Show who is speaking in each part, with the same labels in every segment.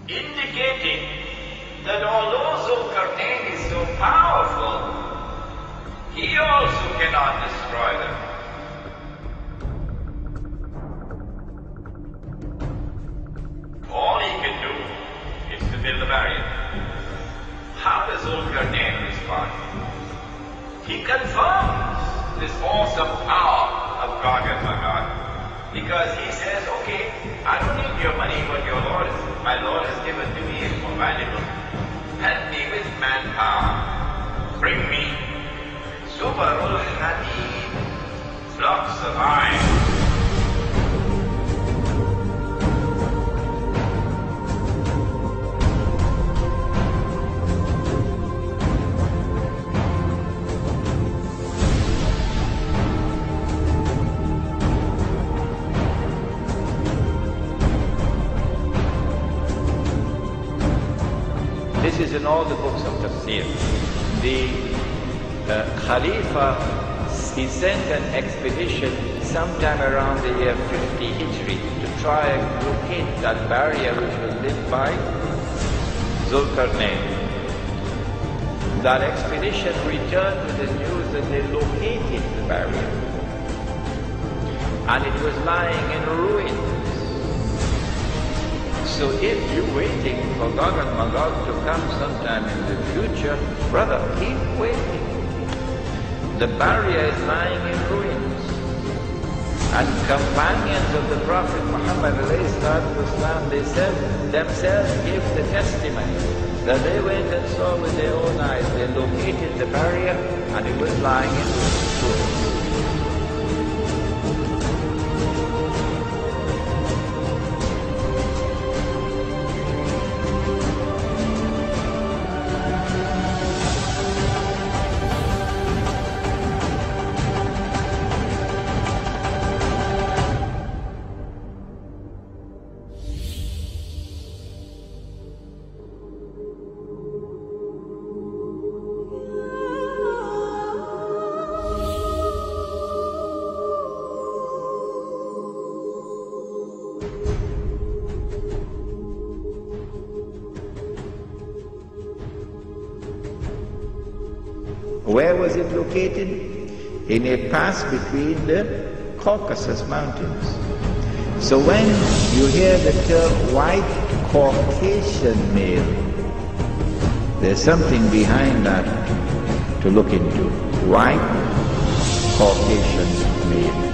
Speaker 1: indicating that although Zulkarnain is so powerful, he also cannot destroy them. All he can do is to build a barrier. How does Zulkarnain respond? He confirms this awesome power of God and Magjuj, because he says, okay, I don't need your money, but my Lord has given to me is more valuable. Help me with manpower. Bring me Zubarul Hadid, blocks of iron.
Speaker 2: This is in all the books of tafsir. The Khalifa, he sent an expedition sometime around the year 50 Hijri to try and locate that barrier which was lit by Zulkarnain. That expedition returned with the news that they located the barrier, and it was lying in ruins. So if you're waiting for Gog and Magog to come sometime in the future, brother, keep waiting. The barrier is lying in ruins. And companions of the Prophet Muhammad ﷺ, they said themselves gave the testimony that they went and saw with their own eyes. They located the barrier and it was lying in ruins. Where was it located? In a pass between the Caucasus Mountains. So when you hear the term white Caucasian male, there's something behind that to look into. White Caucasian male.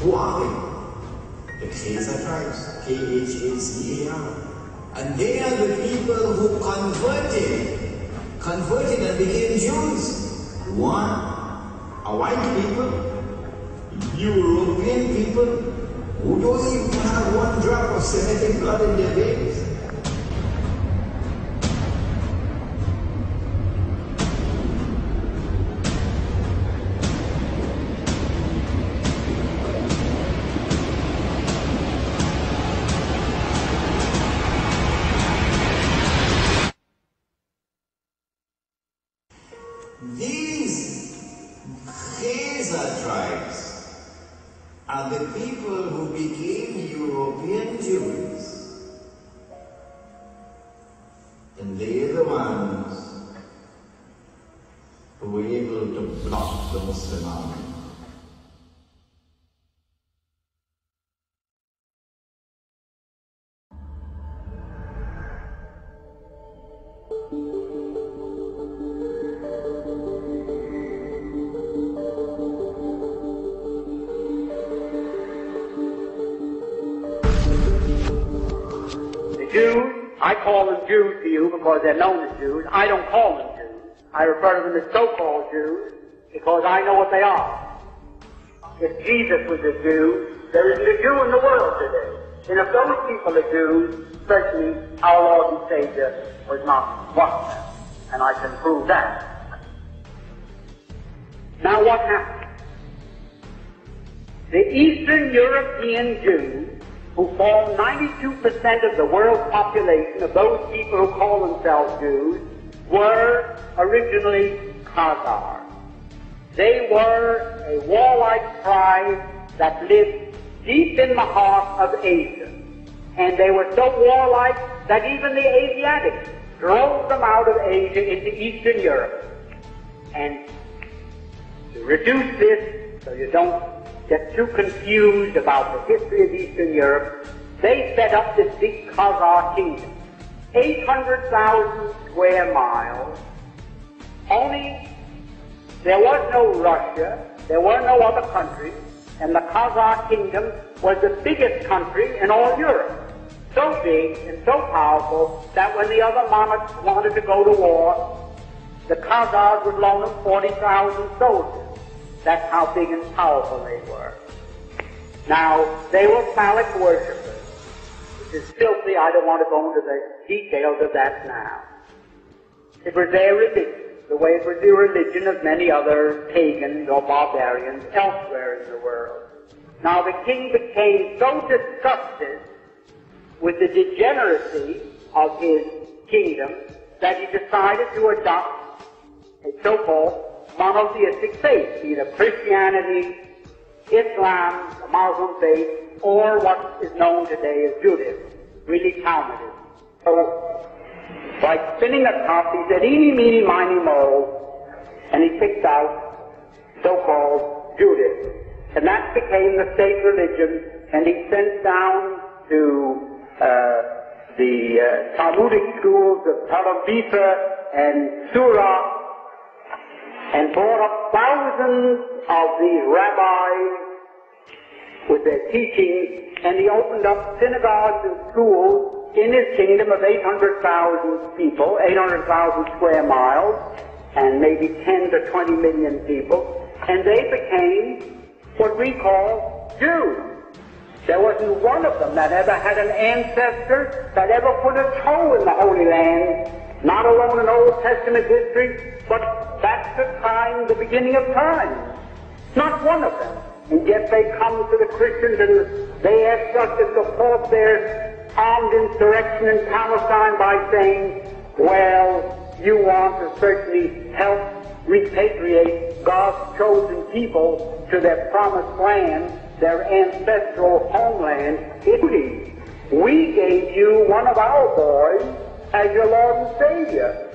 Speaker 3: Who are they? The Khazar tribes, Khazar. And they are the people who converted and became Jews. One, are white people, European people, who don't even have one drop of Semitic blood in their veins. These Khazar tribes people who became European Jews. And they're the ones who were able to block the Muslim army.
Speaker 4: Jews, I call them Jews to you because they're known as Jews. I don't call them Jews. I refer to them as so-called Jews because I know what they are. If Jesus was a Jew, there isn't a Jew in the world today. And if those people are Jews, certainly our Lord and Savior was not one of them. And I can prove that. Now what happened? The Eastern European Jews, who form 92% of the world's population of those people who call themselves Jews, were originally Khazars. They were a warlike tribe that lived deep in the heart of Asia. And they were so warlike that even the Asiatics drove them out of Asia into Eastern Europe. And to reduce this, so you don't get too confused about the history of Eastern Europe, they set up this big Khazar kingdom. 800,000 square miles. Only there was no Russia, there were no other countries, and the Khazar kingdom was the biggest country in all Europe. So big and so powerful that when the other monarchs wanted to go to war, the Khazars would loan them 40,000 soldiers. That's how big and powerful they were. Now, they were phallic worshippers, which is filthy. I don't want to go into the details of that now. It was their religion, the way it was the religion of many other pagans or barbarians elsewhere in the world. Now, the king became so disgusted with the degeneracy of his kingdom that he decided to adopt a so-called monotheistic faith, either Christianity, Islam, the Muslim faith, or what is known today as Judaism, really Talmudism. So, like spinning a top, he said, eeny, meeny, miny, mo, and he picked out so-called Judaism. And that became the state religion, and he sent down to the Talmudic schools of Tel Aviv and Surah, and brought up thousands of these rabbis with their teachings, and he opened up synagogues and schools in his kingdom of 800,000 people, 800,000 square miles, and maybe 10 to 20 million people, and they became what we call Jews. There wasn't one of them that ever had an ancestor that ever put a toe in the Holy Land, not alone in Old Testament history, but that's the time, the beginning of time. Not one of them. And yet they come to the Christians and they ask us to support their armed insurrection in Palestine by saying, well, you want to certainly help repatriate God's chosen people to their promised land, their ancestral homeland, Italy. We gave you one of our boys as your Lord and Savior.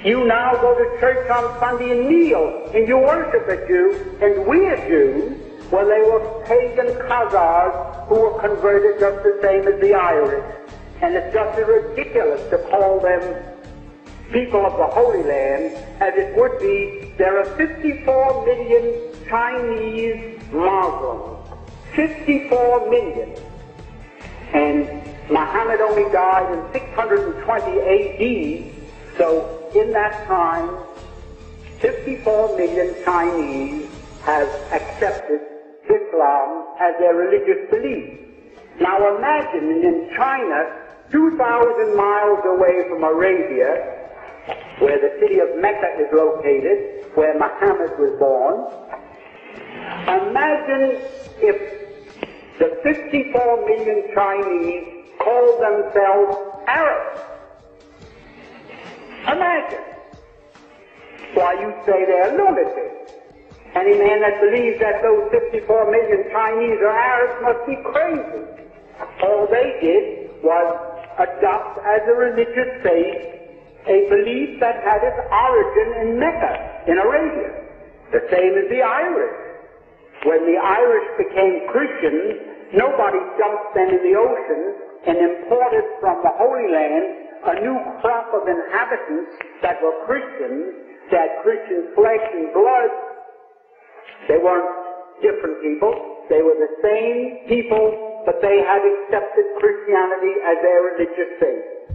Speaker 4: You now go to church on Sunday and kneel, and you worship a Jew, and we are Jews. Well, they were pagan Khazars who were converted just the same as the Irish. And it's just as ridiculous to call them people of the Holy Land as it would be. There are 54 million Chinese Muslims. 54 million. And Muhammad only died in 620 A.D., so in that time, 54 million Chinese have accepted Islam as their religious belief. Now imagine in China, 2,000 miles away from Arabia, where the city of Mecca is located, where Muhammad was born, imagine if the 54 million Chinese called themselves Arabs. Imagine. Why, you say they're lunatics. Any man that believes that those 54 million Chinese are Arabs must be crazy. All they did was adopt as a religious faith a belief that had its origin in Mecca, in Arabia. The same as the Irish. When the Irish became Christians, nobody dumped them in the ocean and imported from the Holy Land a new crop of inhabitants that were Christians, that Christian flesh and blood. They weren't different people. They were the same people, but they had accepted Christianity as their religious faith.